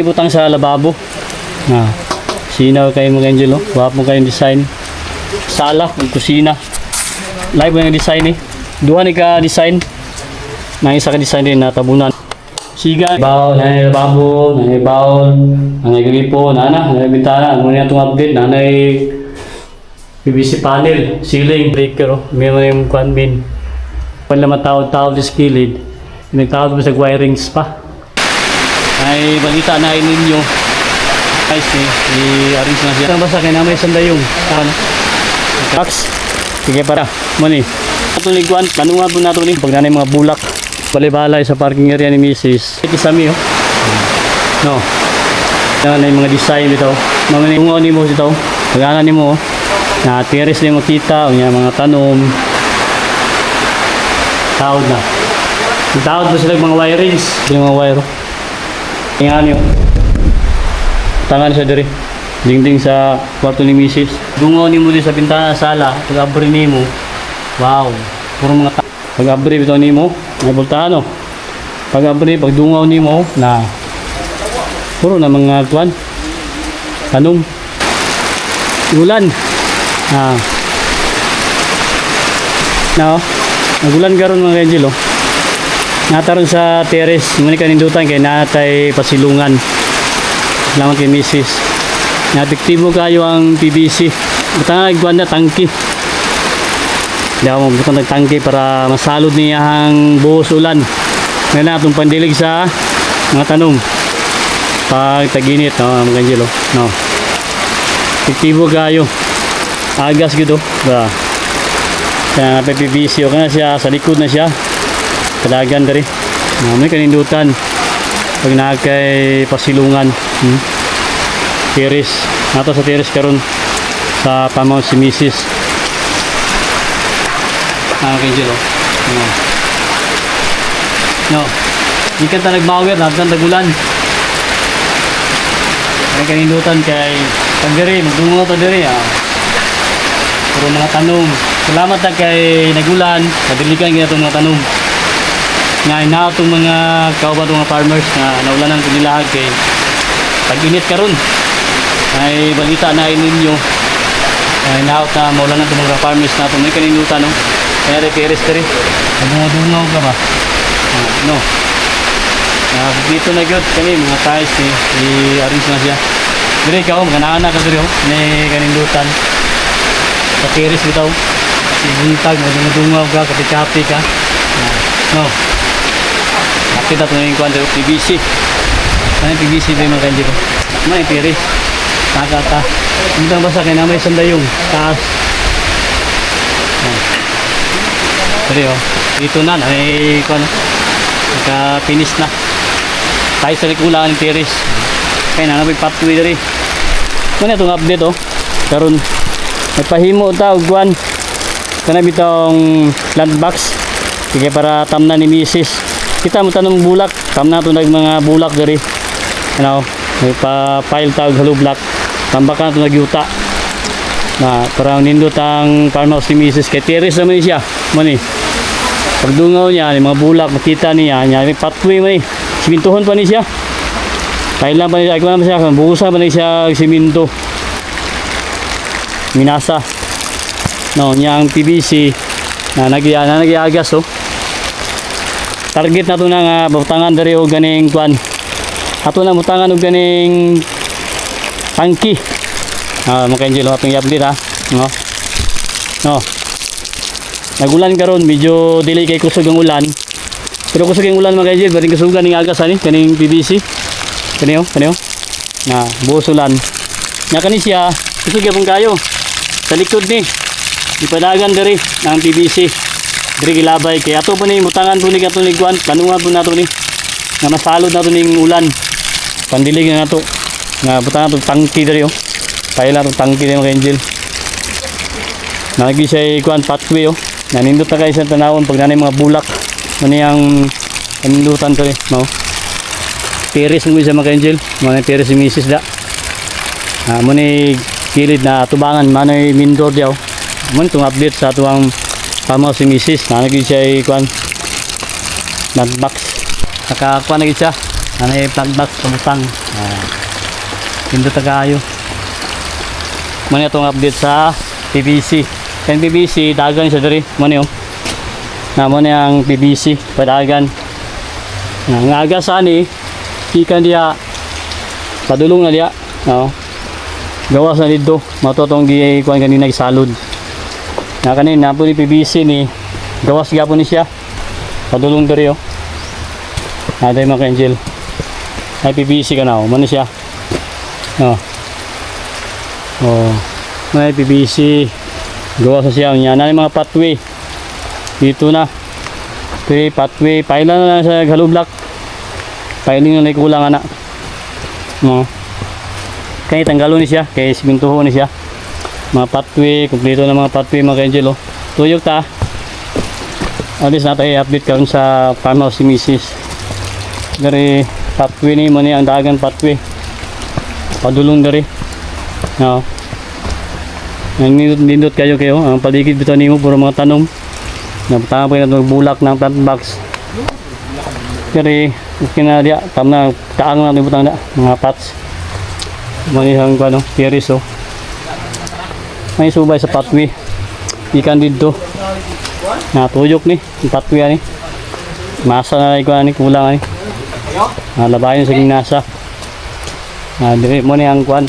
Ibutang sa lababo. Sinaw kayo mga angel, oh. Wapong kayong design. Sala, ng kusina. Live mo yung design eh. Duha ni ka design. Nang isa ka design din na tabunan. Siga, bawal, nanay lababo, nanay bawal, nanay gripo, nanay bintana. Ano na itong update, nanay PVC panel, ceiling, breaker, oh. Meron yung kwan-bin. Wala matawad-tawad sa kilid. Nagtawad mo sa wirings pa. Ay balita na ninyo. Guys, i-arrange na siya. Ang basa kaya na may sandayong. Tax. Sige para. Mani. Itong liguan, panuhan po natin ni. Pag nanay mga bulak. Balibalay sa parking area ni Mrs. Ito sa mi, oh. No. Yan yung mga design dito. Mamani tungo ni mo dito. Pag-anan ni mo, na terrace na makita. O yan, mga tanom. Tawad na. Tawad ba sila mga wirings? Yung mga wire. Tingnan nyo. Tangan siya diri. Dingding sa kwarto ni Mrs. Dungaw ni mo din sa bintana sala. Pag-abri ni mo. Wow. Puro mga pag-abri ito ni mo. May bultano. Pag-abri, pag-dungaw ni mo na puro na mga tuwan. Tanong. Ulan. Nagulan garon mga Angelo. Nataron sa terrace, muna kanindutan kay natay pasilungan. Salamat kay Mrs. Natiktibo kayo ang PVC. Butang nagkuhan na tangki. Hindi ako magbutang nagtangki para masalod niya ang buhos ulan. Ngayon na itong pandilig sa mga tanong. Pag taginit, no, mga Angelo. No. Tiktibo kayo. Agas gitu. Kaya nga PVC, o ka na siya, sa likod na siya. Kadagan dari. May kanindutan. Pag nakakay pasilungan. Terrace. Nato sa terrace karon sa pamaw si Mrs. Angelo. No. Ikan ta nagmawir, nagtan tagulan. May kanindutan kay pagdiri, magdungo ta diri. Puro mga tanong. Salamat na kay nagulan. Nadilikan kaya itong mga tanong. Nga na itong mga kauban itong mga farmers na naulanan ko nilahag kay pag-init karon ay balita na ninyo ay naot na maulanan itong mga farmers na itong may kaninutan, no? Kaya reteres ka rin nabungaw ka ba? No, dito na gyud kami mga tiles i-arrange na siya diri ka, maganaana ka diri, may kaninutan sa teres bitaw kasi buntag madungaw ka, kapi-kapi ka. No. Kita ito na yung kuwan dito, PVC. Ano yung PVC ba yung mga kanji ko? Ano yung tiris? Nakata. Hindi lang basa, kaya naman yung sandayong taas. Sorry, oh. Dito na, ay kuwan. Naka-finish na. Tayo sa likulaan yung tiris. Kaya na, may pathway dali. Ano itong update, oh. Karoon, nagpahimo ito, kuwan. Kana bitong plant box. Sige, para tamna ni Mrs. Kita mo tanong bulak, tam na ito mga bulak dari. Ano, may pa-pile tawag hollow block. Tambak na ito nagyuta. Na, parang nindot ang farmhouse ni Mrs. Kay terrace naman siya. Mani, pagdungaw niya, mga bulak, makita niya, may pathway man eh. Simintuhon pa niya siya. Kahit lang pa niya, ay naman siya, buhusan pa niya siya siminto. Minasa. No, niya ang PVC na nagyagas, oh. Target na ito na nga butangan dari o ganing kwan. Ato na butangan o ganing tangki. Mga Angelo, atong i-update ha. No. Nagulan karon, medyo delay kay kusog ang ulan. Pero kusog ang ulan mga Angelo, baring kusugan ng agas ani kaning PVC. Kaniyo. Na buhos ulan. Nya kani siya, kusog yapon kayo. Sa likod ni. Ipadagan dari ng PVC. Diri gilabay kay ato po ni mutangan po ni katong liguan, panuhan po nato ni nga masalod nato ning ulan. Pandilig na nato. Nga butangan to tangki diri, oh. Paila to tangki ni mga Angel. Nagi siya ikuan pathway, oh. Nanindot na kayo sa tanawon pag nanay mga bulak. Mani ang panindutan to, no. Terrace mo sa mga Angel, mga terrace si Mrs. da. Muni kilid na tubangan manay mindor diaw. Muni tong update sa tuwang pamaw si Mrs. Nanagin siya ikuan nutbox. Nakakuan na siya. Ano yung plug box pamutang. Pindot na kayo. Muna itong update sa PVC. Kan PVC, dagan siya diri. Muna yung. Muna yung PVC, padagan. Ang aga saan ikan dia padulong na dia. Gawas na dito. Matotong kuan kanina salud. Na kanina po ni PVC ni gawas gapon ni siya. Padulong diri Aday mga angel. Ay PVC ka na Mano siya. May PVC. Gawas na siya. Yan na mga pathway. Dito na. Pathway. Pailan na lang sa hollow block. Piling na kulang anak. Kaya tanggalo ni siya. Kaya simintuho ni siya. Mga pathway. Kumplito na mga pathway mga angel. Tuyok ta. Alis na tayo i-update karon sa farmhouse si Mrs. Dari pathway ni mo ni ang dagan pathway. Padulong dari. Nindot kayo ang paligid bitaw nimo puro mga tanom. Napatama pa yung bulak ng plant box. Dari okay na dia tam na kaang na butang na mga pots. Manihang ano, tiris May subay sa pathway. Ikan dito. Natuyok ni, yung pathway ani. Masa na ikaw ani kulang ani. Labayan sa nasa. Dire mo ni ang kuan.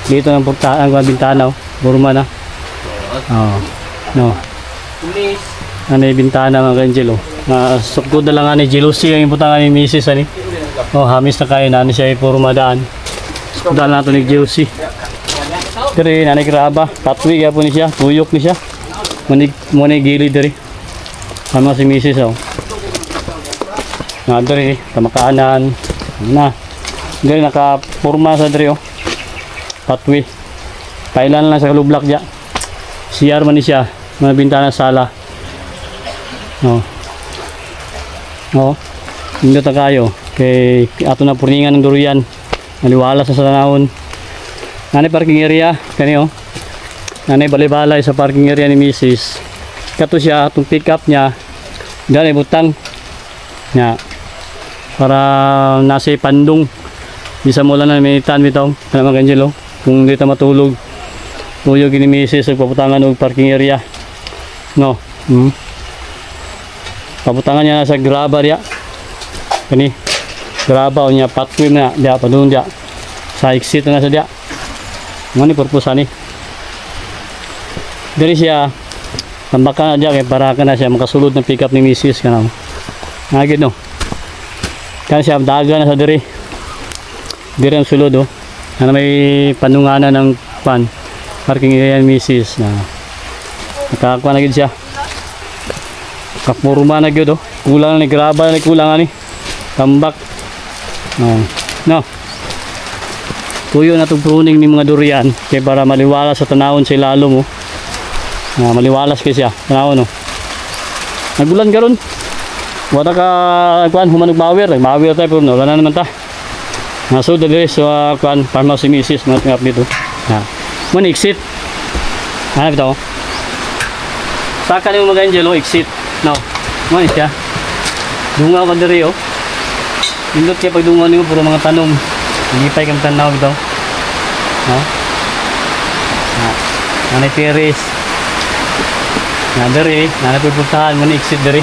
Dito ng pagtaan ang bintana Burma na. No. Ano yung bintana mga kanjelo. Sukod na lang ani jealousy ang iputangan ni Mrs. ani. Hamis na kayo na siya puro madaan. Sukod na ito ni jealousy. Dire nanay graba, pathway gapon ni siya, tuyok ni siya. Muna gilid dari. Ano si Mrs. Dari tamakaanan. Dari nakapurma sa dari pathway. Pailan lang sa lublak dya. CR man ni siya. Mga bintana sala. Hindi ta kayo. Kay ato na purningan ng durian. Maliwala sa sanahon. Nanay parking area. Kani Nanay balibalay sa parking area ni Mrs. Kato siya, itong pick up niya, dahil butang niya. Para nasa pandong. Bisa mo lang na may tan bitaw. Ano mga kanjelo? Kung dito matulog. Tuyog ni Mrs. Paputangan ng parking area. Paputangan niya sa graba diya. Kani. Graba niya, pathway na diya, padung diya. Sa exit na sa diya. Ano ni purpose ani? Dari siya tambaka na diya kay para ka na siya makasulod ng pick up ni Mrs. kanang. Ngagid Kan siya daga na sa diri. Diri ang sulod Ano may panunganan ng parking area ni Mrs. na nakakuha na gid siya. Kapuruma na gid Kulang ni graba ni kulang ani. Tambak. Tuyo na itong pruning ni mga durian kaya para maliwalas sa tanawon sa ilalom maliwalas kay siya tanawon nagulan karon wala ka humanog mawer tayo pero wala na naman ta so dali sa farmhouse si Mrs. mga tingap dito mo ni exit hanap ito saka ni mga angelo exit mo ni siya dungaw ka diri indot kaya pag dungaw niyo puro mga tanom higipay kang tanaw ito nanay tiris dari nanay pupuntahan mo ni exit dari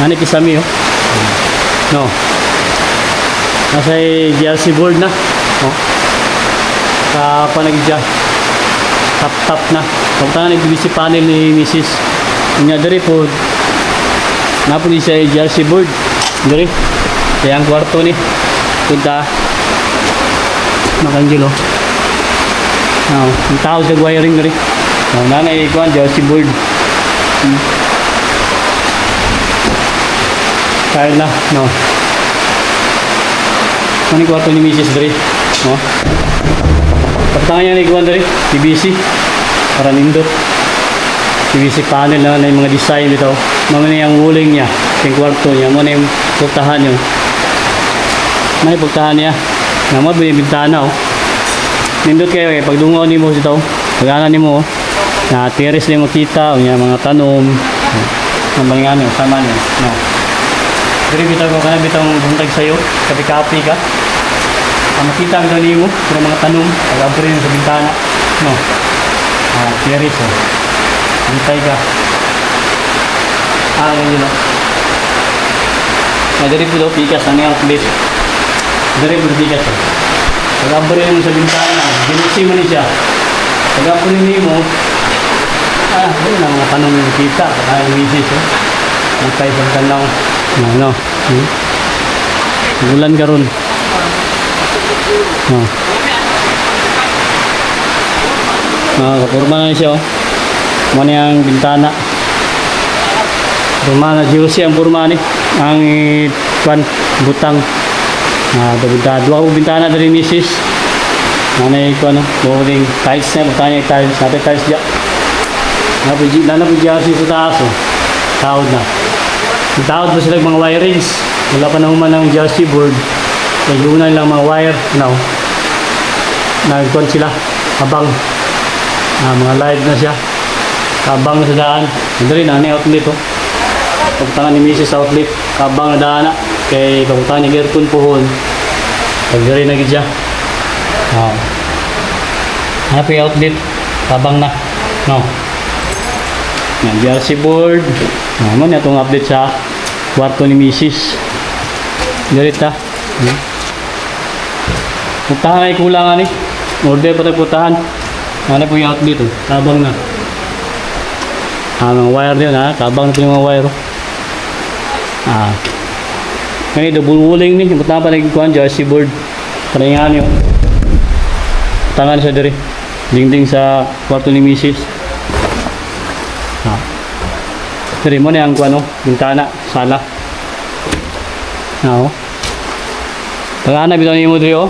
nanay kisami nasa GRC board na kapanagid siya tap na pupuntahan ni PVC panel ni Mrs. Nga dari po napuli siya GRC board dari kaya ang kwarto ni punta makangilo ang tao sa wiring rin nanay ikuan GRC board kaya na ano yung kwarto ni Mrs. Dre pagtangan niya na ikuan Dre PVC para nindot PVC panel na yung mga design dito mga na yung wuling niya yung kwarto niya mga na yung pagtahan niya may pagtahan niya naman binibintana nindot kayo pag dungaw ni mo dito pag-anan ni mo na tiris na yung makita o niya mga tanom ang balingano sama niya Diri bitaw ko kana bitaw buntag sayo, kapi-kapi ka. Makita ang gani mo, pero mga tanong, pag-abri sa bintana. No. Clearis oh. Bintay ka. Ganyan no. Diri po daw pikas, ano yung clip. Diri po pikas oh. Pag-abri mo sa bintana, ginusi mo ni siya. Pag-abri mo, yun ang mga tanong yung kita, kaya yung misis oh. Bintay sa tanaw. Ano? Bulan ka ron. Kapurma na siya oh. Mani ang bintana. Purma na juicy ang purma ni. Ang butang. Dua ko bintana dari misis. Nanay ko ano, buring tiles na, butanya yung tiles. Natin tiles dyan. Nanapagyan siya sa taas oh. Tawad na. Tawad ba sila mga wirings? Wala pa naman ng jersey board. Nag-una lang mga wire. Nagkuhan sila. Habang mga live na siya. Habang sa daan. Hindi rin, outlet oh. Pagpunta ni Mrs. Outlet. Habang na daan na. Kay pagpunta ni Gertun Puhon. Pagdari na gid siya. Hanap yung outlet. Habang na. No. Yan, jersey board. Naman na itong update sa kwarto ni Mrs. Garit ha. Putahan ay kulangan eh. Order pa tayo putahan. Ano po yung outlet oh. Tabang na. Mga wire din ha. Tabang na po yung mga wire oh. Ngayon double wooling ni. Putahan pa nagkuhan jersey board. Paringan yun. Putahan siya diri. Dingding sa kwarto ni Mrs. Diri mo na ang kuano, bintana, sala. Pag-ana bitaw nimo diri oh.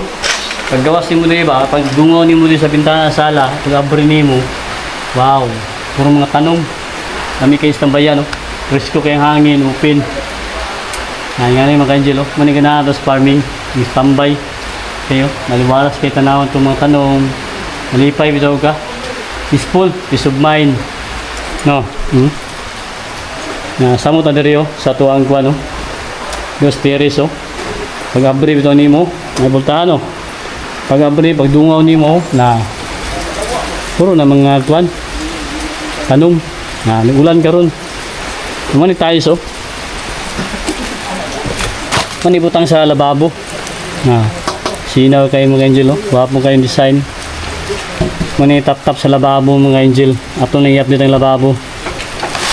Paggawas nimo diri ba, pag dungaw nimo diri sa bintana, sala, pag-abri nimo. Wow, puro mga tanong. Kami kay istambayan oh. Risko kay hangin, open. Nga ni mga Angel oh. Mani gana dos farming, istambay. Kayo, naliwalas kay tanawon tong mga tanong. Malipay bitaw ka. Peaceful, peace of mind. No. Samot na diri oh, sa tuang kuan oh. Dos teres oh. Pag-abri bitaw nimo, may bultahan oh. Pag-abri, pagdungaw nimo na puro na mga kuan. Tanong, ulan karon. Mani tayo oh. Mani butang sa lababo. Sinaw kayo mga Angel oh. Wap mo kayong design. Mani tap-tap sa lababo mga Angel. Ato na i-update ang lababo.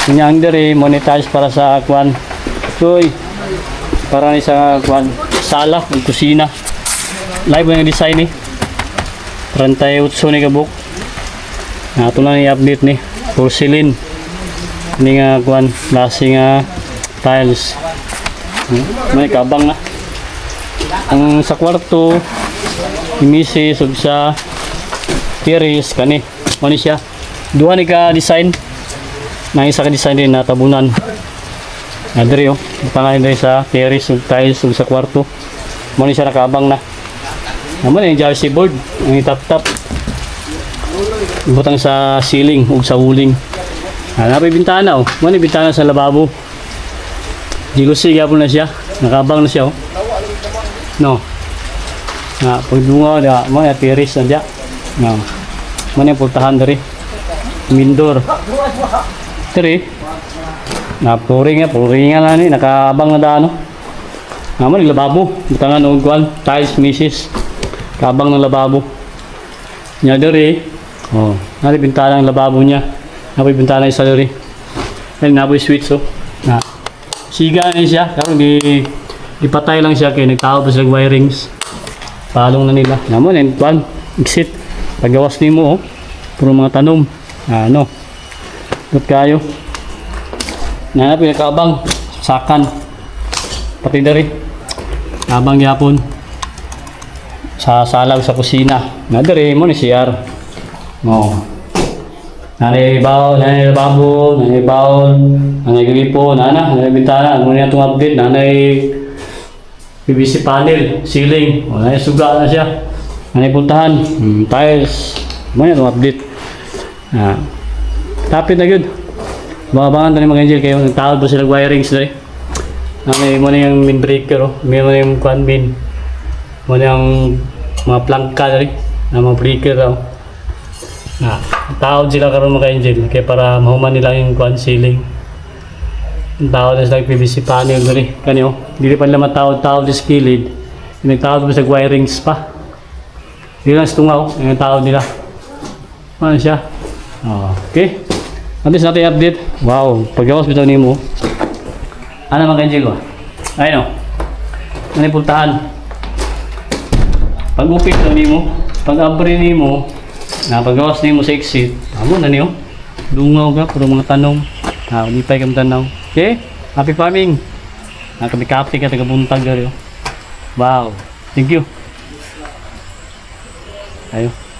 Kunyang diri monetize para sa kwan. Toy. Para ni sa kwan sala ug kusina. Live ang design ni. 38 ni kabuk. Ato lang i-update ni. Porcelain. Ni nga kwan klase nga tiles. May kabang na. Ang sa kwarto imisi sug sa tiris kani. Ano siya? Duha ni ka design. Nang isa ka design din na tabunan. Diri oh. Pangalan din sa terrace ug tiles ug sa kwarto. Mo ni siya nakabang na. Naman yung jersey board, ang tap-tap. Butang sa ceiling ug sa wuling. Napay bintana oh. Mo ni bintana sa lababo. Gilusi gyapon na siya. Nakabang na siya oh. No. Pagdungaw da mo ya terrace na dia. No. Mo ni pultahan diri. Mindor. Diri. Puring na ni nakabang na daan. Naman lababo, butangan og kwan, tiles misis. Kabang ng lababo. Nya diri. Oh, nari bintana ng lababo niya. Napoy bintana isa diri. Then napoy switch oh. Siga na siya, karon ipatay lang siya kay nagtao pa sila wirings. Palong na nila. Naman and kwan, exit. Paggawas nimo oh. Puro mga tanom. Ano? Gut kayo. Nanap yung kabang sakan. Pati dari. Kabang yapon. Sa salag sa kusina. Na dari mo ni CR. Mo. Nanay baon, nanay babo, nanay baon, nanay gripo, nanay bintana. Ano niya itong update? Nanay PVC panel, ceiling. Nanay suga na siya. Nanay puntahan. Tiles. Mo niya itong update. Tapit na yun. Bangabangan tani mga Angel kayo. Nagtawad ba sila wirings dali? May mo na yung main breaker, oh. May mo na yung kwan main. Mo na yung mga plangka rin. Na mga breaker, oh. Na, tawad sila karon mga angel. Kaya para mahuman nila yung kwan ceiling. Tawad na sila yung PVC panel rin. Kanyo, hindi pa nila matawad-tawad sa kilid. Nagtawad pa sa wirings pa. Hindi lang stungaw. Yung tawad nila. Ano siya? Okay. Natin natin update. Wow. Pagkawas bitaw ni mo. Ano mga kanjil ko? Ayun o. Ano yung puntahan? Pag-upit na ni mo. Pag-abri ni mo. Pagkawas ni mo sa exit. Amo na niyo. Dungaw ka. Puro mga tanong. Unipay kami tanaw. Okay. Happy farming. Kami kape ka. Tagabuntag ka rin. Wow. Thank you. Ayo.